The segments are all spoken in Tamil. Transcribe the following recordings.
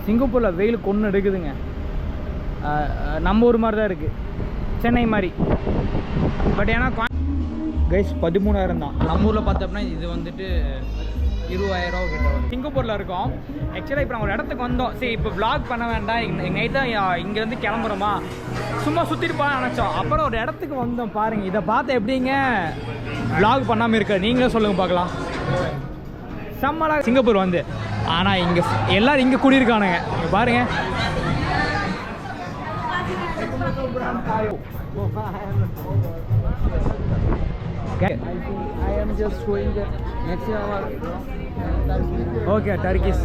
சிங்கப்பூரில் வெயில் கொன்று எடுக்குதுங்க. நம்ம ஊர் மாதிரி தான் இருக்குது, சென்னை மாதிரி. பட் ஏன்னா கைஸ் 13,000 தான். நம்ம ஊரில் பார்த்தோம்னா இது வந்துட்டு 20,000 ரூபா கிட்ட வரும். சிங்கப்பூரில் இருக்கோம். ஆக்சுவலாக இப்போ நம்ம ஒரு இடத்துக்கு வந்தோம். சரி இப்போ வ்ளாக் பண்ண வேண்டாம், நைட் தான் இங்கேருந்து கிளம்புறோமா, சும்மா சுற்றிட்டு போகலான்னு நினச்சோம். அப்புறம் ஒரு இடத்துக்கு வந்தோம் பாருங்கள். இதை பார்த்து எப்படிங்க வ்ளாக் பண்ணாமல் இருக்க, நீங்களே சொல்லுங்கள் பார்க்கலாம். செம்மலா சிங்கப்பூர் வந்து. ஆனால் இங்கே எல்லோரும் இங்கே குடியிருக்கானுங்க. இங்கே பாருங்கள். I am just showing that next year our okay Turkish.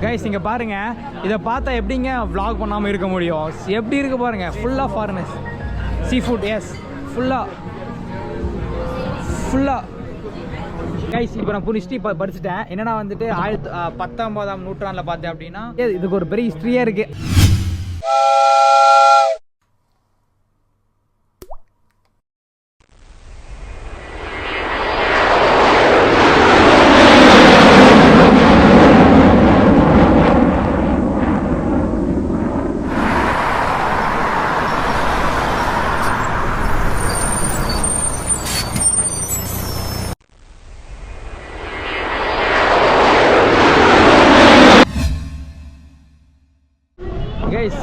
Guys இங்கே பாருங்கள், இதை பார்த்தா எப்படிங்க வ்ளாக் பண்ணாமல் இருக்க முடியும்? எப்படி இருக்கு பாருங்கள், ஃபுல்லாக ஃபாரினர்ஸ். சீ ஃபுட், எஸ், ஃபுல்லாக கைஸ். இப்போ நான் புரிஞ்சிட்டு இப்போ படிச்சுட்டேன். என்னென்னா வந்துட்டு 19ஆம் நூற்றாண்டில் பார்த்தேன் அப்படின்னா இதுக்கு ஒரு பெரிய ஹிஸ்ட்ரியே இருக்குது.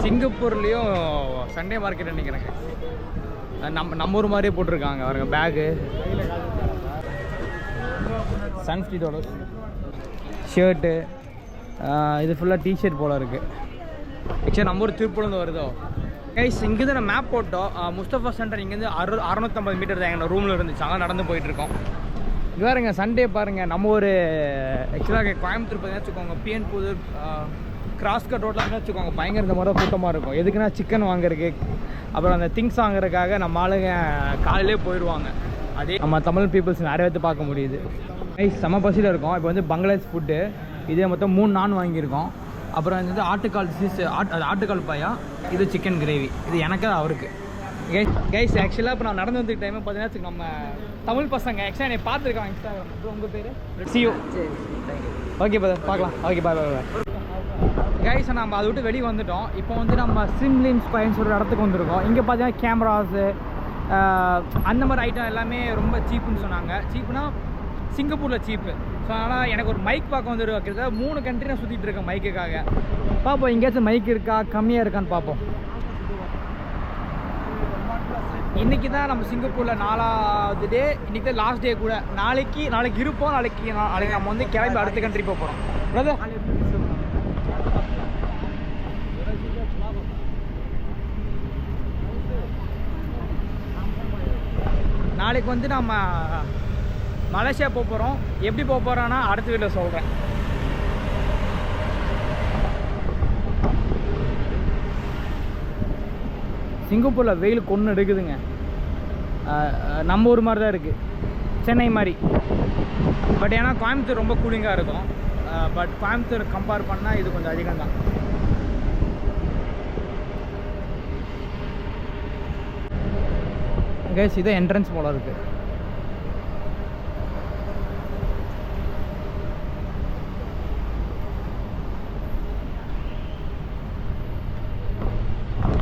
சிங்கப்பூர்லேயும் சண்டே மார்க்கெட் நினைக்கிறேங்க. நம்ம ஊர் மாதிரியே போட்டிருக்காங்க பாருங்க. பேகு, சன்ஸ்ட்ரீட்டோட ஷர்ட்டு, இது ஃபுல்லாக டிஷர்ட் போல் இருக்குது. ஆக்சுவலாக நம்ம ஊர் திருப்பூர்லேருந்து வருதோ. கைஸ் இங்கேருந்து நான் மேப் போட்டோம். முஸ்தபா சென்டர் இங்கேருந்து 650 மீட்டர் தான் எங்கள் ரூமில் இருந்துச்சு. அங்கே நடந்து போயிட்டுருக்கோம். இது பாருங்க சண்டே பாருங்கள். நம்ம ஒரு ஆக்சுவலாக கோயம்புத்தூர் பார்த்தீங்கன்னா வச்சுக்கோங்க, பிஎன் புதூர் கிராஸ்கட் ரோட்லாம் வச்சுக்கோங்க, பயங்கர இந்த மாதிரி கூட்டமாக இருக்கும். எதுக்குன்னா சிக்கன் வாங்குறதுக்கு, அப்புறம் அந்த திங்ஸ் வாங்குறதுக்காக நம்ம ஆளுங்க காலையிலே போயிடுவாங்க. அதே நம்ம தமிழ் பீப்புள்ஸ் நிறைய பேர்த்து பார்க்க முடியுது. செம பசியில் இருக்கும். இப்போ வந்து பங்களாதேஷ் ஃபுட்டு, இதே மொத்தம் 3 நான் வாங்கியிருக்கோம். அப்புறம் வந்து ஆட்டுக்கால் பாயா, இது சிக்கன் கிரேவி. இது எனக்கு அவருக்கு. கைஸ் ஆக்சுவலாக இப்போ நான் நடந்து வந்துட்டு டைம் பார்த்தீங்கன்னா நம்ம தமிழ் பசங்க ஆக்சுவலாக என்னை பார்த்துருக்காங்க இன்ஸ்டாகிராம். அப்புறம் உங்கள் பேர் சியோ. ஓகே பிரதர், பார்க்கலாம். ஓகே பாய் பாய் பாய். கைஸ் நம்ம அதை விட்டு வெளியே வந்துட்டோம். இப்போ வந்து நம்ம சிம்லின் ஸ்பைன்னு சொல்கிற இடத்துக்கு வந்திருக்கோம். இங்கே பார்த்தீங்கன்னா கேமராஸு அந்த மாதிரி ஐட்டம் எல்லாமே ரொம்ப சீப்புன்னு சொன்னாங்க. சீப்புனா சிங்கப்பூரில் சீப்பு. ஸோ அதனால் எனக்கு ஒரு மைக் பார்க்க வந்துட்டு வைக்கிறது. 3 கண்ட்ரி நான் சுற்றிட்டு இருக்கேன் மைக்குக்காக. பார்ப்போம் எங்கேயாச்சும் மைக் இருக்கா, கம்மியாக இருக்கான்னு பார்ப்போம். இன்றைக்கி தான் நம்ம சிங்கப்பூரில் 4வது டே. இன்றைக்கி தான் லாஸ்ட் டே கூட. நாளைக்கு இருப்போம். நாளைக்கு நம்ம வந்து கிளம்பி அடுத்த கண்ட்ரி போக போகிறோம். பிரதர் நாளைக்கு வந்து நம்ம மலேசியா போக போகிறோம். எப்படி போக போகிறோன்னா அடுத்த வீட்டில் சொல்கிறேன். சிங்கப்பூரில் வெயில் கொன்று எடுக்குதுங்க. நம்ம ஊர் மாதிரி தான் இருக்குது, சென்னை மாதிரி. பட் ஏன்னா கோயம்புத்தூர் ரொம்ப கூலிங்காக இருக்கும். பட் கோயம்புத்தூர் கம்பேர் பண்ணால் இது கொஞ்சம் அதிகம் தான். கைஸ் இதான் என்ட்ரன்ஸ் போல இருக்குது.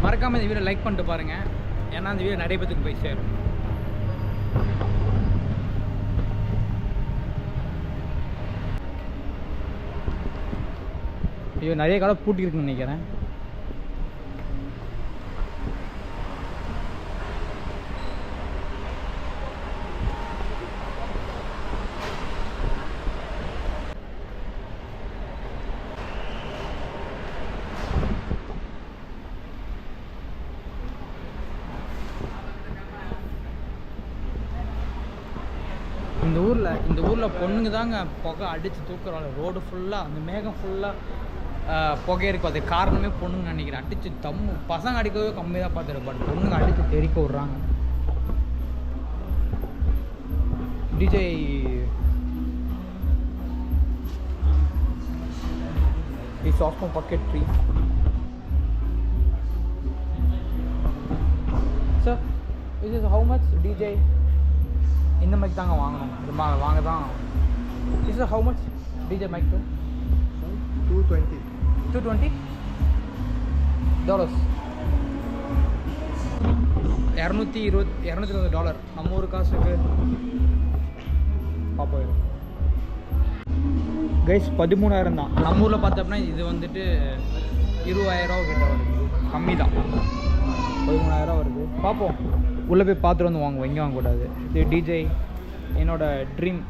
மறக்காமல் இந்த வீடியோ லைக் பண்ணிட்டு பாருங்கள். ஏன்னா இந்த வீடியோ நிறைய பேத்துக்கு போய் சேரும். ஐயோ நிறைய கடை பூட்டிருக்குன்னு நினைக்கிறேன். இந்த ஊரில் பொண்ணுங்க தாங்க புகை அடித்து தூக்குறாங்க. ரோடு ஃபுல்லாக அந்த மேகம் ஃபுல்லாக புகை இருக்கும். அது காரணமே பொண்ணுங்க நினைக்கிறேன். அடித்து தம்மு பசங்க அடிக்கவே கம்மி தான் பார்த்துருக்கேன். பட் பொண்ணுங்க அடித்து தெறிக்க விட்றாங்க. DJ is of my pocket tree. Sir இது இஸ் ஹவு மச் டிஜே? இந்த மைக் தாங்க வாங்கணும். இது வாங்க தான். Is how much DJ mic? 220. $220 $220 நம்ம ஊர் காசுக்கு பார்ப்போம். கைஸ் 13,000 தான். நம்ம ஊரில் பார்த்தோம்னா இது வந்துட்டு 20,000 கிட்ட வருது. கம்மி தான், 13,000 வருது. பார்ப்போம், உள்ளே போய் பார்த்துட்டு வந்து வாங்குவோம், இங்கே வாங்கக்கூடாது. இது டிஜே என்னோட ட்ரீம்.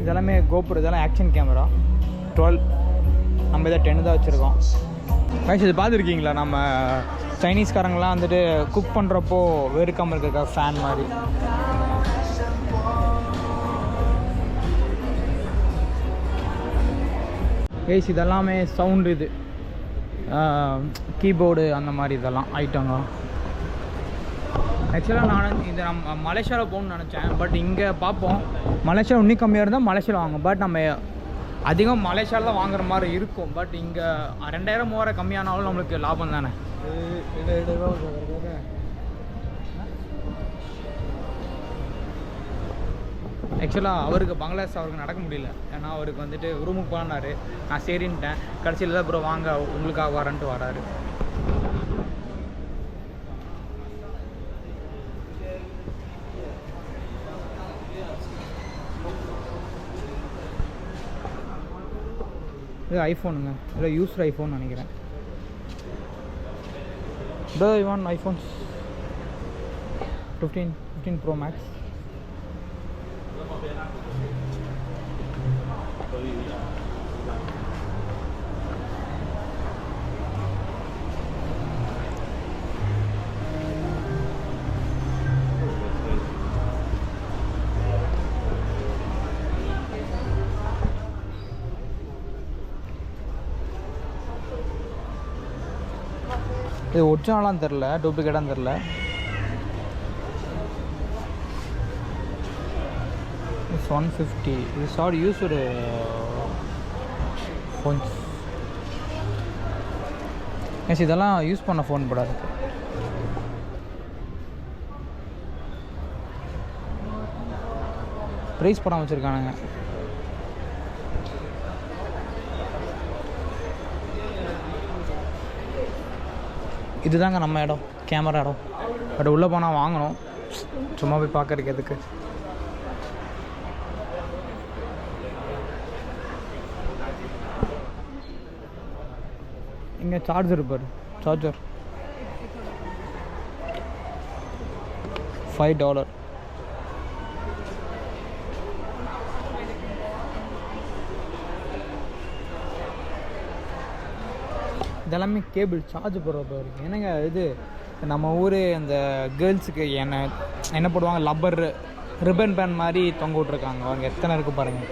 இதெல்லாமே கோபுரம், இதெல்லாம் ஆக்ஷன் கேமரா 12. நம்ம இதை 10 தான் வச்சுருக்கோம். கைஸ் இது பார்த்துருக்கீங்களா, நம்ம சைனீஸ்காரங்களாம் வந்துட்டு குக் பண்ணுறப்போ வெறுக்காமல் இருக்கிற ஃபேன் மாதிரி. கைஸ் இதெல்லாமே சவுண்டு, இது கீபோர்டு அந்த மாதிரி இதெல்லாம் ஐட்டங்க. ஆக்சுவலாக நான் இந்த நம்ம மலேசியாவில் போகணுன்னு நினச்சேன். பட் இங்கே பார்ப்போம், மலேசியா இன்னும் கம்மியாக இருந்தால் மலேசியாவில் வாங்கும். பட் நம்ம அதிகம் மலேசியாவில் தான் வாங்குற மாதிரி இருக்கும். பட் இங்கே 2,000-3,000 கம்மியானாலும் நம்மளுக்கு லாபம் தானே. ஆக்சுவலாக அவருக்கு பங்களாதேஷ் அவருக்கு நடக்க முடியல. ஏன்னா அவருக்கு வந்துட்டு ரூமுக்கு போனார். நான் சரின்ட்டேன். கடைசியில் தான் அப்புறம் வாங்க உங்களுக்காக வரேன்ட்டு வராரு. இது ஐஃபோனுங்க, இல்லை யூஸ்டு ஐஃபோன் நினைக்கிறேன். Bro I want iPhone 15 Pro Max. இது ஒரிஜினலாக தெரில, டூப்ளிகேட்டாக தெரில. இட்ஸ் 150. இது சாரி யூஸ்டு ஃபோன்ஸ். எஸ் இதெல்லாம் யூஸ் பண்ண ஃபோன் போட இருக்கு. ப்ரைஸ் படம் வச்சுருக்கானுங்க. இதுதாங்க நம்ம இடம், கேமரா இடம். பட் உள்ளே போனால் வாங்கணும், சும்மா போய் பார்க்கறதுக்கு எதுக்கு. இங்கே சார்ஜர் இருப்பார், சார்ஜர் $5. இதெல்லாமே கேபிள் சார்ஜ் போடுறப்ப இருக்குது. என்னங்க இது நம்ம ஊர் அந்த கேர்ள்ஸுக்கு என்ன போடுவாங்க, லப்பர் ரிப்பன் பேண்ட் மாதிரி தொங்க விட்ருக்காங்க. அவங்க எத்தனை இருக்குது பாருங்கள்.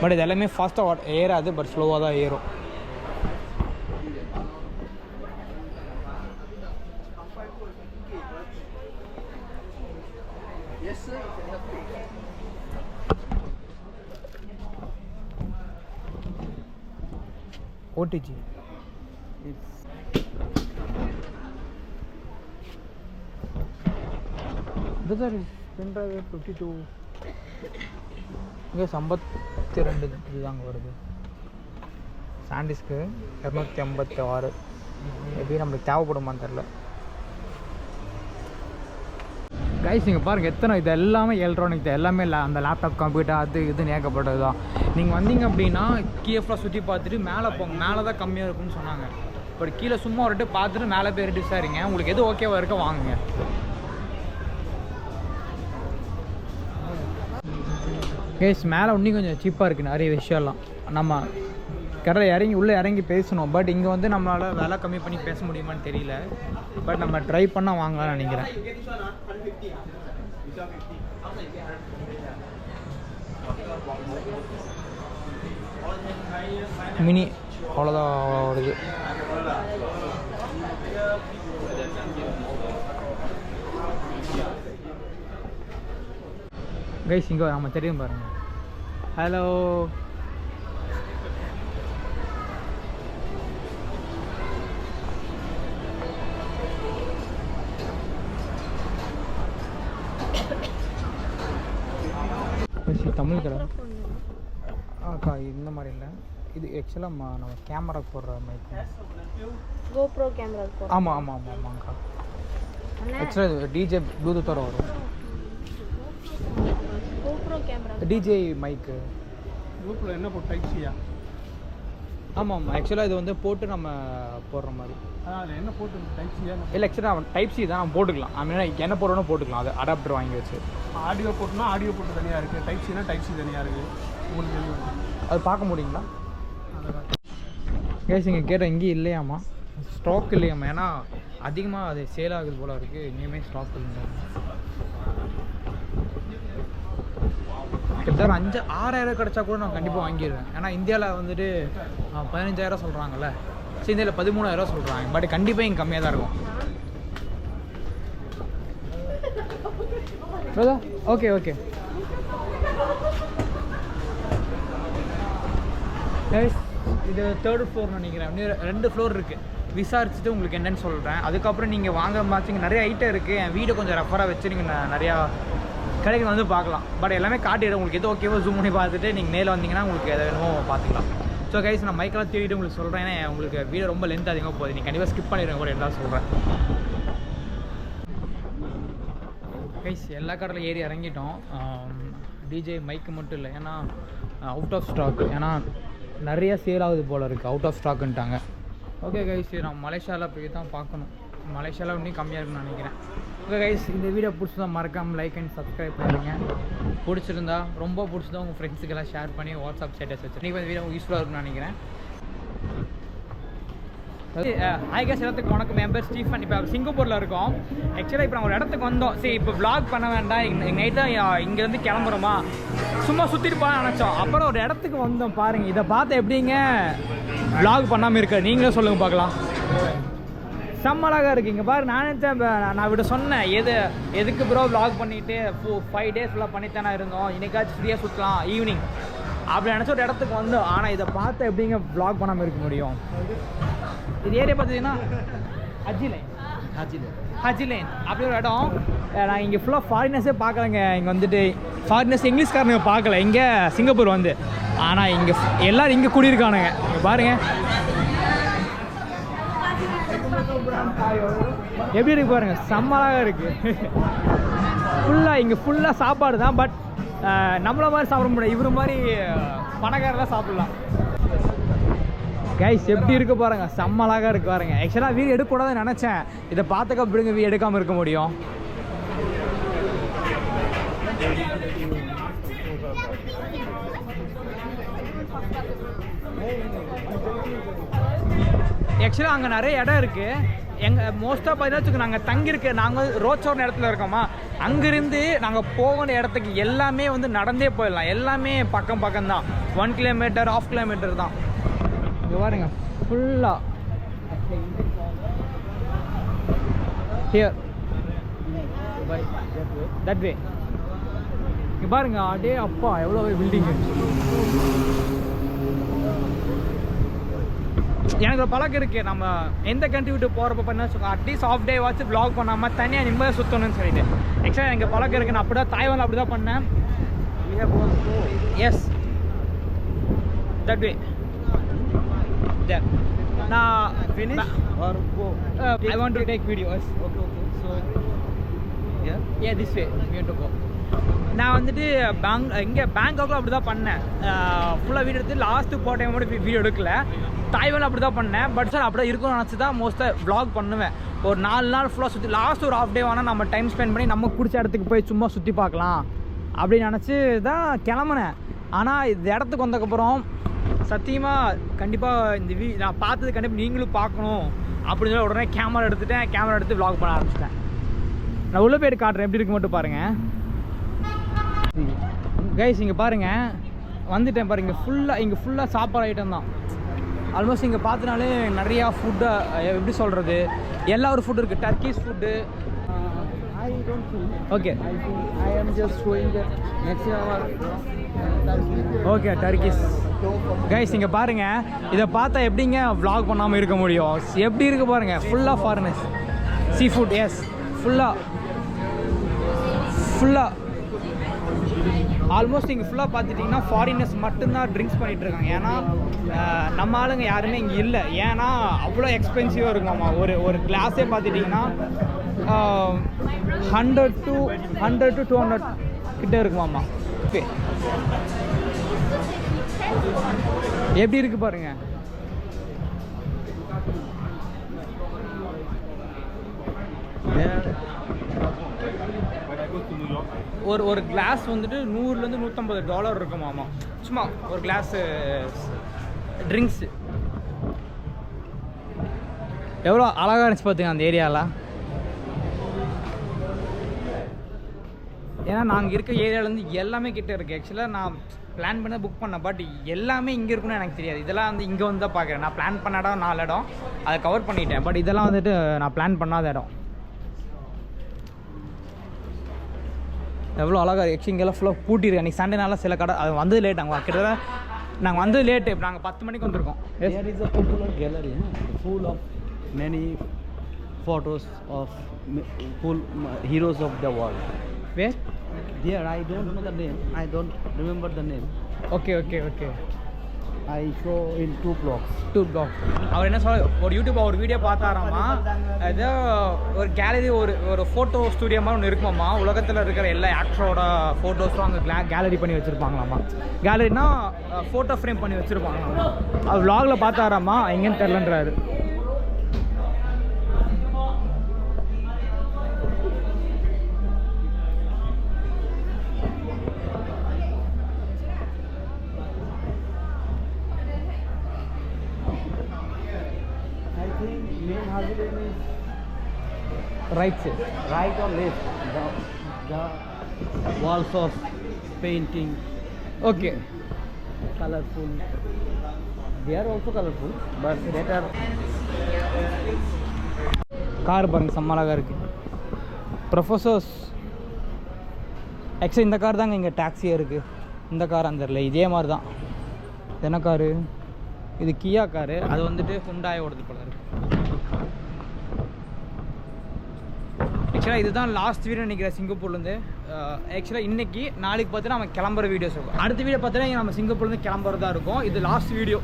பட் இது எல்லாமே ஃபாஸ்ட்டாக ஏறாது, பட் ஸ்லோவாக தான் ஏறும். ஓடிஜி பிரதர் பென்ட்ரைவ் 52 இங்கே 52 இதுதாங்க வருது. சாண்டிஸ்க்கு 256. எப்படி நம்மளுக்கு தேவைப்படுமான்னு தெரில. கைஸ் நீங்கள் பாருங்கள் எத்தனை, இது எல்லாமே எலக்ட்ரானிக் தான். எல்லாமே அந்த லேப்டாப் கம்ப்யூட்டர் அது இதுன்னு ஏகப்பட்டது தான். நீங்கள் வந்தீங்க அப்படின்னா கீழே சுற்றி பார்த்துட்டு மேலே போங்க. மேலே தான் கம்மியாக இருக்குன்னு சொன்னாங்க. பட் கீழே சும்மா ஒரு பார்த்துட்டு மேலே போய் ரெடி விசாரிங்க. உங்களுக்கு எது ஓகேவா இருக்க வாங்குங்க. கேஸ் மேலே இன்னும் கொஞ்சம் சீப்பாக இருக்குது நிறைய விஷயம்லாம். நம்ம கடையில் உள்ளே இறங்கி பேசணும். பட் இங்கே வந்து நம்மளால் விலை கம்மி பண்ணி பேச முடியுமான்னு தெரியல. பட் நம்ம ட்ரை பண்ணால் வாங்கலாம்னு நினைக்கிறேன். மினி அவ்வளோதான் வருது. கைஸ் இங்கே நம்ம தெரியும் பாருங்கள். ஹலோ. தமிழ் கடை அக்கா இந்த மாதிரி இல்லை, இது ஆக்சுவலாக நம்ம கேமரா போடுற மைக். GoPro கேமரா போடுறோம். ஆமாம் ஆமாம் ஆமாம் ஆமாங்க்கா. ஆக்சுவலாக இது டிஜே ப்ளூடூத்தோட வரும். GoPro கேமரா டிஜே மைக்கு. GoPro என்ன போட்டு டைப்ஸியா? ஆமாம் ஆக்சுவலாக இது வந்து போட்டு நம்ம போடுற மாதிரி. அதில் என்ன போட்டு டைப்ஸியா? இல்லை ஆக்சுவலாக டைப் சி தான் நம்ம போட்டுக்கலாம். ஐ மீன் என்ன போடணும் போட்டுக்கலாம். அது அடாப்டர் வாங்கி வச்சு. ஆடியோ போட்டுனா ஆடியோ போட்டு தனியாக இருக்குது, டைப்ஸினா டைப்ஸி தனியாக இருக்குது. உங்களுக்கு அது பார்க்க முடியுங்களா? கேஸ் இங்கே கேட்டால் இங்கேயும் இல்லையாம்மா, ஸ்டாக் இல்லையாம்மா. ஏன்னா அதிகமாக அது சேல் ஆகுது போல் இருக்குது. இங்கேயுமே ஸ்டாக் இல்லை. கிட்டத்தட்ட 5,000-6,000 கிடச்சா கூட நான் கண்டிப்பாக வாங்கிடுவேன். ஏன்னா இந்தியாவில் வந்துட்டு 15,000 சொல்கிறாங்கல்ல, சரி இந்தியாவில் 13,000 சொல்கிறாங்க. பட் கண்டிப்பாக இங்கே கம்மியாக தான் இருக்கும். Okay okay. இது 3rd ஃப்ளோர்னு நினைக்கிறேன். இன்னும் 2 ஃப்ளோர் இருக்குது. விசாரிச்சுட்டு உங்களுக்கு என்னென்னு சொல்கிறேன். அதுக்கப்புறம் நீங்கள் வாங்க மாச்சிங்க நிறைய ஐட்டம் இருக்குது. என் வீடை கொஞ்சம் ரெஃபராக வச்சு நீங்கள் நிறையா கடைக்கு வந்து பார்க்கலாம். பட் எல்லாமே காட்டிடுறேன். உங்களுக்கு எது ஓகேவோ ஜூம் பண்ணி பார்த்துட்டு நீங்கள் நேரில் வந்தீங்கன்னா உங்களுக்கு எதை வேணுமோ பார்த்துக்கலாம். ஸோ கைஸ் நான் மைக்கெல்லாம் தேடிட்டு உங்களுக்கு சொல்கிறேன். ஏன்னா உங்களுக்கு வீடியோ ரொம்ப லென்த் அதிகமாக போகுது. நீங்கள் கண்டிப்பாக ஸ்கிப் பண்ணிடுங்க கூட எல்லாம் சொல்கிறேன். கைஸ் எல்லா கடையில் ஏறி இறங்கிட்டோம். டிஜே மைக்கு மட்டும் இல்லை, ஏன்னா அவுட் ஆஃப் ஸ்டாக். ஏன்னா நிறைய சேல் ஆகுது போல் இருக்குது. அவுட் ஆஃப் ஸ்டாக்குன்ட்டாங்க. ஓகே கைஸ் நான் மலேசியாவில் போய் தான் பார்க்கணும். மலேசியாவில் இன்னும் கம்மியாக இருக்குன்னு நினைக்கிறேன். ஓகே கைஸ் இந்த வீடியோ பிடிச்சதா மறக்காமல் லைக் அண்ட் சப்ஸ்கிரைப் பண்ணுங்க. பிடிச்சிருந்தா ரொம்ப பிடிச்சதா உங்கள் ஃப்ரெண்ட்ஸுக்கெல்லாம் ஷேர் பண்ணி வாட்ஸ்அப் ஸ்டேட்டஸ் வச்சு நீங்கள் இந்த வீடியோ யூஸ்ஃபுல்லாக இருக்குன்னு நினைக்கிறேன். ஹாய் கைஸ் எல்லாத்துக்கும் வணக்கம். என் பேர் ஸ்டீஃபன். இப்போ சிங்கப்பூரில் இருக்கோம். ஆக்சுவலாக இப்போ நம்ம ஒரு இடத்துக்கு வந்தோம். சரி இப்போ vlog பண்ண வேண்டாம், நைட் தான் இங்கேருந்து கிளம்புறோமா, சும்மா சுற்றிட்டு போகலான்னு நினச்சோம். அப்புறம் ஒரு இடத்துக்கு வந்தோம். பாருங்கள், இதை பார்த்து எப்படிங்க vlog பண்ணாமல் இருக்க நீங்களே சொல்லுங்கள் பார்க்கலாம். செம்ம அழகாக இருக்குங்க பாரு. நான் நினச்சேன், நான் விட சொன்னேன் எதுக்கு ப்ரோ vlog பண்ணிவிட்டு 5 days ஃபுல்லாக பண்ணித்தானே இருந்தோம், இன்றைக்காச்சும் ஃப்ரீயாக சுற்றலாம் ஈவினிங் அப்படி நினச்ச ஒரு இடத்துக்கு வந்தோம். ஆனால் இதை பார்த்து எப்படிங்க vlog பண்ணாமல் இருக்க முடியும்? இது ஏரியா பார்த்தீங்கன்னா ஹஜி லைன் அப்படி ஒரு இடம். நான் இங்கே ஃபுல்லாக ஃபாரினர்ஸே பார்க்கலங்க. இங்கே வந்துட்டு ஃபாரினர்ஸ் இங்கிலீஷ்காரனுங்க பார்க்கல இங்கே சிங்கப்பூர் வந்து. ஆனால் இங்கே எல்லோரும் இங்கே குடியிருக்கானுங்க. இங்கே பாருங்கள் எப்படி இருக்கு பாருங்கள், செம்மலாக இருக்குது. ஃபுல்லாக இங்கே ஃபுல்லாக சாப்பாடு தான். பட் நம்மள மாதிரி சாப்பிட முடியாது, இவர் மாதிரி பணக்காரெல்லாம் சாப்பிட்லாம். கைஸ் எப்படி இருக்கு பாருங்க, செம்ம அழகாக இருக்கு பாருங்க. ஆக்சுவலாக வீடியோ எடுக்கக்கூடாதுன்னு நினச்சேன். இதை பார்த்துக்க அப்படிங்க வீடியோ எடுக்காமல் இருக்க முடியும். ஆக்சுவலாக அங்கே நிறைய இடம் இருக்குது. எங்கள் மோஸ்ட்டாக பார்த்தீங்கன்னா நாங்கள் தங்கியிருக்க, நாங்கள் ரோச்சோர்னு இடத்துல இருக்கோமா, அங்கேருந்து நாங்கள் போகிற இடத்துக்கு எல்லாமே வந்து நடந்தே போயிடலாம். எல்லாமே பக்கம் பக்கம்தான். 1 கிலோமீட்டர் 1/2 கிலோமீட்டர் தான். இங்கே பாருங்க ஃபுல்லாக ஹியர் தட் வே. இங்கே பாருங்க, அடே அப்பா எவ்வளோ பில்டிங்கு. எனக்கு ஒரு பழக்கம் இருக்குது, நம்ம எந்த கண்ட்ரி விட்டு போகிறப்ப பண்ண at least half day watch vlog பண்ணாமல் தனியாக நிம்மதியாக சுற்றணும்னு சொல்லிட்டு. ஆக்சுவலாக எனக்கு பழக்கம் இருக்குது. நான் அப்படி தான் தாய்வானில் அப்படி தான் பண்ணேன். S that way. நான் finish or go? I want to take videos. Okay. So yeah this way we want to go. நான் வந்துட்டு இங்கே பேங்காக்கில் அப்படி தான் பண்ணேன். ஃபுல்லாக வீடியோ எடுத்து லாஸ்ட்டு போட்ட டைம் மட்டும் வீடியோ எடுக்கல. தாய்வானில் அப்படி தான் பண்ணேன். பட் சார் அப்படி தான் இருக்கும்னு நினச்சி தான் மோஸ்ட்டாக vlog பண்ணுவேன். ஒரு 4 நாள் ஃபுல்லாக சுற்றி லாஸ்ட் ஒரு ஹாஃப் டே வேணால் நம்ம டைம் ஸ்பெண்ட் பண்ணி நம்ம பிடிச்ச இடத்துக்கு போய் சும்மா சுற்றி பார்க்கலாம் அப்படின்னு நினச்சி தான் கிளம்புனேன். ஆனால் இந்த இடத்துக்கு வந்ததுக்கப்புறம் சத்தியமாக கண்டிப்பாக இந்த நான் பார்த்தது கண்டிப்பாக நீங்களும் பார்க்கணும் அப்படின்னு சொல்லி உடனே கேமரா எடுத்து vlog பண்ண ஆரம்பிச்சிட்டேன். நான் உள்ளே போய்ட்டு காட்டுறேன் எப்படி இருக்கு மட்டும் பாருங்கள். கைஸ் இங்கே பாருங்கள், வந்துட்டேன் பாருங்க. இங்கே ஃபுல்லாக சாப்பாடு ஐட்டம் தான். ஆல்மோஸ்ட் இங்கே பார்த்தினாலே நிறையா ஃபுட்டு, எப்படி சொல்கிறது, எல்லா ஒரு ஃபுட்டு இருக்குது. Turkish food. I don't think. Okay. I am just showing that next year our Turkey okay Turkish. Guys இங்கே பாருங்கள், இதை பார்த்தா எப்படிங்க vlog பண்ணாமல் இருக்க முடியும்? எப்படி இருக்கு பாருங்கள், ஃபுல்லாக ஃபாரினர்ஸ். சீ ஃபுட், எஸ், ஃபுல்லாக ஆல்மோஸ்ட் இங்கே ஃபுல்லாக பார்த்துட்டிங்கன்னா ஃபாரினர்ஸ் மட்டும்தான் ட்ரிங்க்ஸ் பண்ணிகிட்டு இருக்காங்க. ஏன்னா நம்ம ஆளுங்க யாருமே இங்கே இல்லை. ஏன்னா அவ்வளோ எக்ஸ்பென்சிவாக இருக்குமாம்மா. ஒரு கிளாஸே பார்த்துட்டிங்கன்னா 100 to 200 கிட்டே இருக்குமாம்மா. ஓகே, எப்படி இருக்கு பாருங்க. ஒரு கிளாஸ் வந்துட்டு $100 to $150 இருக்குமாமா. சும்மா ஒரு கிளாஸ் ட்ரிங்க்ஸு. எவ்வளோ அழகாக இருந்துச்சு பார்த்துங்க அந்த ஏரியாவில். ஏன்னா நாங்கள் இருக்க ஏரியாவிலேருந்து எல்லாமே கிட்டே இருக்குது. ஆக்சுவலாக நான் பிளான் பண்ண புக் பண்ணேன், பட் எல்லாமே இங்கே இருக்குன்னு எனக்கு தெரியாது. இதெல்லாம் வந்து இங்கே வந்து தான் பார்க்குறேன். நான் பிளான் பண்ண இடம் 4 இடம் அதை கவர் பண்ணிட்டேன், பட் இதெல்லாம் வந்துட்டு நான் பிளான் பண்ணாத இடம். எவ்வளோ அழகாக இருக்குது. இங்கெல்லாம் ஃபுல்லாக பூட்டிருக்கு. அன்றைக்கி சண்டேனால சில கடை அது வந்தது லேட். கிட்டத்தட்ட நாங்கள் வந்தது லேட்டு. இப்போ நாங்கள் 10 மணிக்கு வந்திருக்கோம். There is a popular gallery full of many photos of full heroes of the world. Where? There, I don't know the name. I don't remember the name. Okay. I show in 2 blocks. அவர் என்ன சொல்ல, ஒரு யூடியூப் ஒரு வீடியோ பார்த்தாராமா. ஏதோ ஒரு கேலரி, ஒரு ஃபோட்டோ ஸ்டூடியோ மாதிரி ஒன்று இருக்குமாம்மா. உலகத்தில் இருக்கிற எல்லா ஆக்டரோட ஃபோட்டோஸும் அங்கே கேலரி பண்ணி வச்சுருப்பாங்களாம்மா. கேலரினா ஃபோட்டோ ஃப்ரேம் பண்ணி வச்சுருப்பாங்களாம்மா. அவர் vlogல பார்த்தாராமா, எங்கேன்னு தெரிலன்றாரு. Main Hazardin is right side, right or left. The walls of painting, okay. colorful. They are also colorful, but that are car பாருங்க, செம்ம அழகாக இருக்குது. ப்ரொஃபஸர்ஸ். ஆக்சுவலி இந்த கார் தாங்க இங்கே டாக்ஸியாக இருக்குது. இந்த கார் அந்த இல்லை, இதே மாதிரி தான். என்ன காரு இது? கியா காரு. அது வந்துட்டு ஹுண்டாய் ஓடுது போல இருக்கு. ஆக்சுவலாக இதுதான் லாஸ்ட் வீடியோ நினைக்கிறேன் சிங்கப்பூர்லேருந்து. ஆக்சுவலாக இன்றைக்கி நாளைக்கு பார்த்தீங்கன்னா நம்ம கிளம்புற வீடியோஸ் இருக்கும். அடுத்த வீடியோ பார்த்தீங்கன்னா நம்ம சிங்கப்பூர்லேருந்து கிளம்புறதா இருக்கும். இது லாஸ்ட் வீடியோ.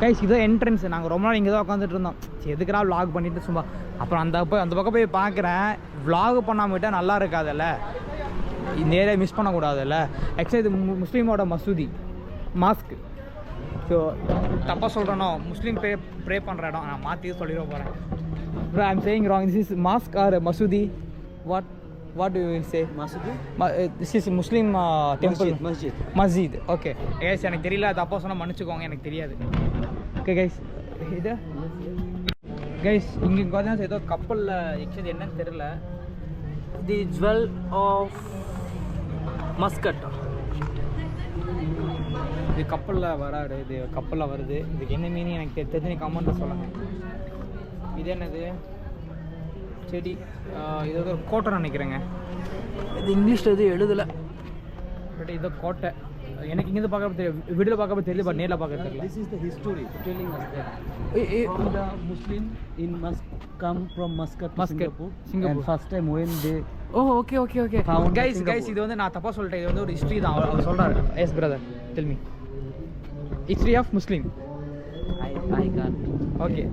கைஸ் இதான் என்ட்ரன்ஸ். நாங்கள் ரொம்ப நாள் இங்கே தான் உட்காந்துட்டு இருந்தோம். சரி எதுக்குறா vlog பண்ணிவிட்டு சும்மா. அப்புறம் அந்த பக்கம் போய் பார்க்குறேன், vlog பண்ணாமல் விட்டால் நல்லா இருக்காதுல்ல, இந்த ஏரியா மிஸ் பண்ணக்கூடாதுல்ல. ஆக்சுவலி இது முஸ்லீமோட மசூதி, மாஸ்க். ஸோ தப்பாக சொல்கிறேனோ, முஸ்லீம் ப்ரே பண்ணுற இடம். நான் மாற்றி சொல்லிட போகிறேன். Bro I am saying wrong. This is mosque or மசூதி? What do you say? Masjid. This is Muslim temple. Masjid. Okay guys, எனக்கு தெரியல, தப்பாக சொன்னால் மன்னிச்சுக்கோங்க, எனக்கு தெரியாது. ஓகே கைஸ், இது கைஸ் இங்கே பார்த்தீங்கன்னா ஏதோ கப்பலில் ஆக்சுவலி என்னன்னு தெரியல. தி ஜுவல் ஆஃப் மஸ்கட். இது கப்பலில் வராது, இது கப்பலில் வருது. இதுக்கு என்ன மீனிங் எனக்கு தெரிஞ்சு கமெண்ட்டில் சொல்லுங்கள். இது என்னது செடி? இது வந்து ஒரு கோட்டை நினைக்கிறேங்க. இது இங்கிலீஷில் எதுவும் எழுதலை, பட் இது கோட்டை. எனக்கு இங்கேருந்து பார்க்க தெரியும், வீடியோவில் பார்க்க தெரியல, பட் நேரில் பார்க்க தெரியல. This is the history telling us that from the Muslim in come from Muscat to Singapore. And first time when they okay guys இது வந்து நான் தப்பாக சொல்லிட்டேன். இது வந்து ஒரு ஹிஸ்ட்ரி தான். அவர் சொல்கிறார். Yes brother, tell me history of Muslim. I can't. Okay.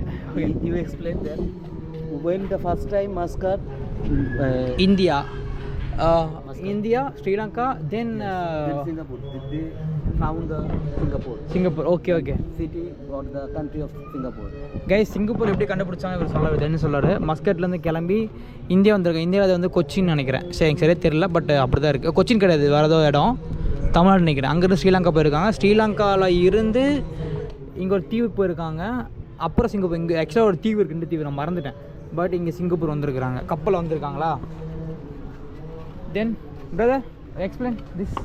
You explain that when the first time Muscat India, Sri Lanka, then Singapore. They found the Singapore. Okay. City or the country of Singapore. Guys Singapore எப்படி கண்டுபிடிச்சாங்க இவர் சொல்ல என்ன சொல்கிறாரு. மஸ்கட்லேருந்து கிளம்பி இந்தியா வந்திருக்கேன். இந்தியாவில் அது வந்து கொச்சின்னு நினைக்கிறேன். சரி எனக்கு சரியாக தெரியல, பட் அப்படி தான் இருக்குது. கொச்சின் கிடையாது, வேறு ஏதோ இடம், தமிழ்நாடு நினைக்கிறேன். அங்கேருந்து ஸ்ரீலங்கா போயிருக்காங்க. ஸ்ரீலங்காவில் இருந்து இங்கே ஒரு தீவுக்கு போயிருக்காங்க. அப்புறம் சிங்கப்பூர். இங்கே ஆக்சுவலாக ஒரு தீவு இருக்குது, இந்த தீவு நான் மறந்துட்டேன். பட் இங்கே சிங்கப்பூர் வந்திருக்கிறாங்க, கப்பலில் வந்திருக்காங்களா. Then brother explain this.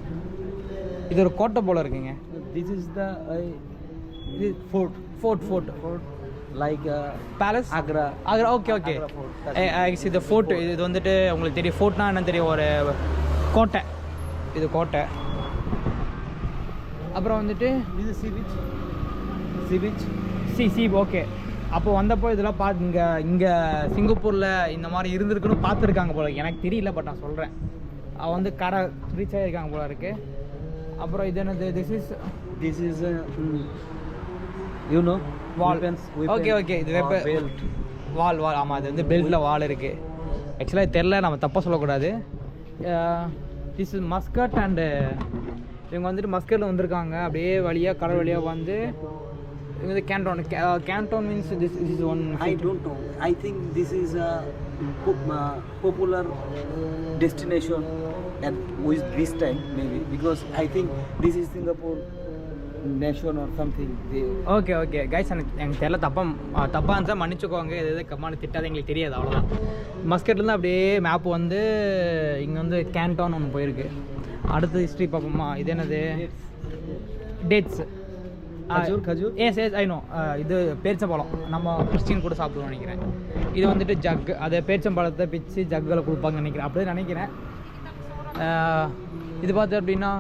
இது ஒரு கோட்டை போல் இருக்குங்க. This is the இது fort. like palace Agra. Agra okay okay Agra Fort. இது ஃபோர்ட் இது வந்துட்டு உங்களுக்கு தெரியும் ஃபோர்ட்னா என்ன தெரியும் ஒரு கோட்டை இது கோட்டை அப்புறம் வந்துட்டு This is sea beach. Sea beach. C okay அப்போ வந்தப்போ இதெல்லாம் இங்கே சிங்கப்பூரில் இந்த மாதிரி இருந்திருக்குன்னு பார்த்துருக்காங்க போல எனக்கு தெரியல பட் நான் சொல்கிறேன் அவன் வந்து கரை ரீச் ஆகிருக்காங்க போல இருக்கு அப்புறம் இது என்னது This is you know wall weapons. Okay okay இது belt. வால் ஆமாம் அது வந்து பெல்ட்டில் வால் இருக்குது ஆக்சுவலாக தெரில நம்ம தப்பாக சொல்லக்கூடாது திஸ் இஸ் மஸ்கட் அண்டு இவங்க வந்துட்டு மஸ்கட்டில் வந்திருக்காங்க அப்படியே வழியாக கடல் வழியாக வந்து இவங்க வந்து கேண்டோன் means this is one I don't know. I think this is a popular destination at with this time maybe because I think this is Singapore nation or something. They okay okay guys எனக்கு தெரியல தப்பாக இருந்தால் மன்னிச்சுக்கோங்க எது கம்மான திட்டாது எங்களுக்கு தெரியாது அவ்வளோதான் மஸ்கட்லேருந்து அப்படியே மேப் வந்து இங்கே வந்து கேண்டோன் ஒன்று போயிருக்கு அடுத்த ஹிஸ்ட்ரி பார்ப்போமா இது என்னது dates Khajur. Yes I know இது பேரிச்சம்பழம் நம்ம கிறிஸ்டின் கூட சாப்பிடுவோம் நினைக்கிறேன் இது வந்துட்டு ஜக் அதை பேரிச்சம்பழத்தை பிச்சு ஜக்கில் கொடுப்பாங்கன்னு நினைக்கிறேன் அப்படியே நினைக்கிறேன் இது பார்த்து அப்படின்னா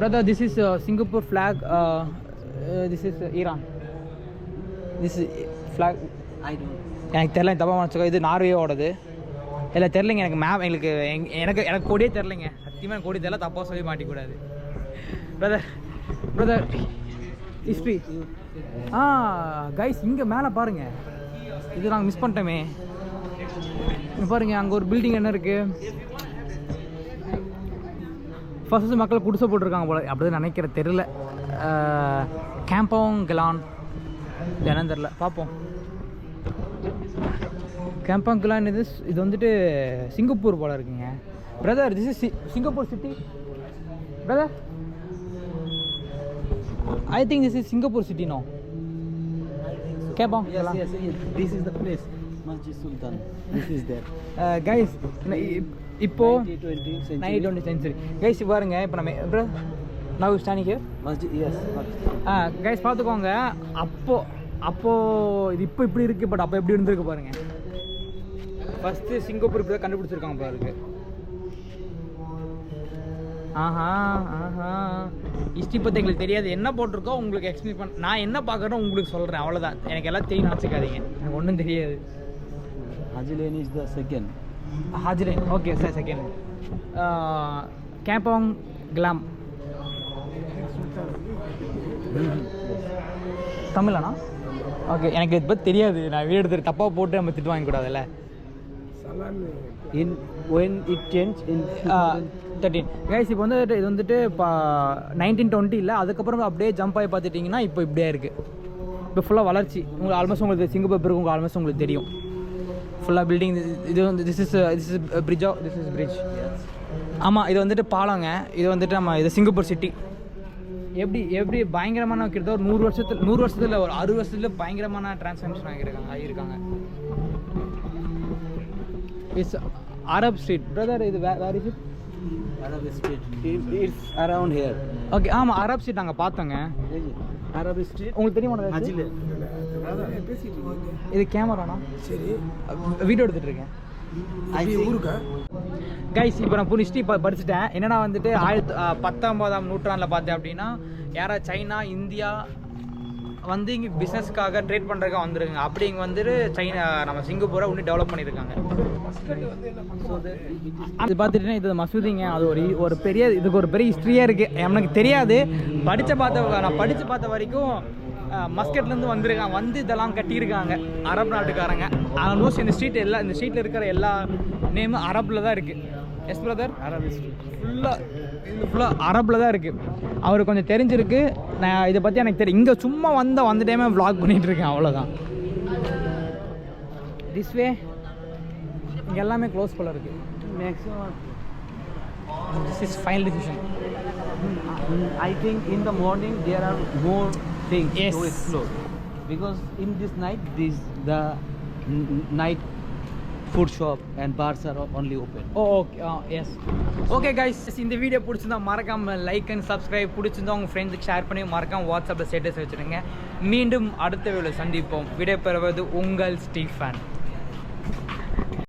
brother this is Singapore flag this is Iran this flag I don't. எனக்கு தெரில தப்பாக நினச்சிக்கோ இது நார்வேயோடது இல்லை தெரிலங்க எனக்கு மேப் எங்களுக்கு எனக்கு கொடியே தெரிலங்க சத்தியமாக எனக்கு கொடி தெரியல தப்பாக சொல்லி மாட்டிக்கூடாது பிரதர் ஹிஸ்ட்ரி கைஸ் இங்கே மேலே பாருங்கள் இது நாங்கள் மிஸ் பண்ணிட்டோமே இங்கே பாருங்கள் அங்கே ஒரு பில்டிங் என்ன இருக்குது ஃபஸ்ட்டு மக்கள் குடிசை போட்டிருக்காங்க போல அப்படி நினைக்கிற தெரில கேம்பவுங் கிலான் என்னன்னு தெரில பார்ப்போம் கேம்பவுங் கிலான் இது வந்துட்டு சிங்கப்பூர் போல் இருக்குங்க brother this is Singapore city brother I think this is Singapore city now. Kepong. Yes. This is the place. Masjid Sultan. This is there. Guys, இப்போ 20th century. 19th century. Guys பாருங்க இப்போ நம்ம now standing here. Masjid, yes. Guys பார்த்துக்கோங்க அப்போ இது இப்போ இப்படி இருக்கு பட் அப்போ எப்படி இருந்திருக்கு பாருங்க ஃபர்ஸ்ட் சிங்கப்பூர் இப்படி தான் கண்டுபிடிச்சிருக்காங்க பாருங்க ஆஹா ஹிஸ்ட்ரி பற்றி எங்களுக்கு தெரியாது என்ன போட்டிருக்கோ உங்களுக்கு எக்ஸ்பிளைன் பண்ண நான் என்ன பார்க்குறேனோ உங்களுக்கு சொல்கிறேன் அவ்வளோதான் எனக்கு எல்லாம் தெரியும் நினச்சிக்காதீங்க எனக்கு ஒன்றும் தெரியாது Haji Lane is the second. Haji Lane okay sir second Kampong Glam தமிழாண்ணா ஓகே எனக்கு இதை பற்றி தெரியாது நான் வீடு எடுத்துட்டு தப்பாக போட்டு நம்ம திட்டு வாங்கக்கூடாதுல்ல When it changed in 13 guys இப்போ வந்து இது வந்துட்டு இப்போ 1920 இல்லை அதுக்கப்புறம் அப்படியே ஜம்ப் ஆகி பார்த்துட்டிங்கன்னா இப்போ இப்படியே இருக்குது இப்போ ஃபுல்லாக வளர்ச்சி உங்களுக்கு ஆல்மோஸ்ட் உங்களுக்கு சிங்கப்பூர் பிறகு உங்களுக்கு ஆல்மோஸ்ட் உங்களுக்கு தெரியும் ஃபுல்லாக பில்டிங் இது வந்து திஸ் இஸ் பிரிட்ஜ் ஆமாம் இது வந்துட்டு பாலங்க இது வந்துட்டு நம்ம இது சிங்கப்பூர் சிட்டி எப்படி பயங்கரமான கிட்டத்தட்ட ஒரு 100 வருஷத்தில் ஒரு 60 வருஷத்துல பயங்கரமான டிரான்ஸ்ஃபார்மேஷன் ஆகியிருக்காங்க இட்ஸ் அரப் ஸ்ட்ரீட் பிரதர் இது where is it Arab Street. It's around here. Okay ஆமாம் அரப் ஸ்ட்ரீட் நாங்கள் பார்த்தோங்க Arab Street. உங்களுக்கு தெரியுமா Haji Lane. இது கேமராண்ணா சரி வீடியோ எடுத்துகிட்டு இருக்கேன் ஊருக்கா கைஸ் இப்போ நான் ஹிஸ்ட்ரி படிச்சுட்டேன் என்னென்னா வந்துட்டு 19ஆம் நூற்றாண்டில் பார்த்தேன் அப்படின்னா யாராவது சைனா இந்தியா வந்து இங்கே பிஸ்னஸ்க்காக ட்ரேட் பண்ணுறதுக்காக வந்துருங்க அப்படி இங்கே வந்துட்டு சைனா நம்ம சிங்கப்பூரை இன்னும் டெவலப் பண்ணியிருக்காங்க அது பார்த்துட்டுனா இது மசூதிங்க அது ஒரு பெரிய இதுக்கு ஒரு பெரிய ஹிஸ்ட்ரியாக இருக்குது எனக்கு தெரியாது நான் படித்து பார்த்த வரைக்கும் மஸ்கட்லேருந்து வந்திருக்காங்க வந்து இதெல்லாம் கட்டியிருக்காங்க அரப் நாட்டுக்காரங்க ஆல்மோஸ்ட் இந்த ஸ்ட்ரீட்டில் இருக்கிற எல்லா நேமும் அரபில் தான் இருக்குது எஸ் பிரதர் Arab Street. ஃபுல்லாக அரபில் தான் இருக்குது அவருக்கு கொஞ்சம் தெரிஞ்சிருக்கு நான் இதை பற்றி எனக்கு தெரியும் இங்கே சும்மா வந்த டைமே vlog பண்ணிகிட்ருக்கேன் அவ்வளோதான் திஸ் வே இங்கே எல்லாமே க்ளோஸ் போல இருக்குது Maximum. This is final decision I think in the morning there are more things Yes. to explore because in this night the night food shop and bars are only open. Oh okay yes okay guys, இந்த வீடியோ பிடிச்சிருந்தா மறக்காம லைக் அண்ட் சப்ஸ்கிரைப், பிடிச்சிருந்தா உங்கள் ஃப்ரெண்ட்ஸுக்கு ஷேர் பண்ணி மறக்காம வாட்ஸ்அப்பில் ஸ்டேட்டஸ் வச்சுருங்க. மீண்டும் அடுத்த வீடியோவில் சந்திப்போம். விடைபெறுவது உங்கள் ஸ்டீஃபன்.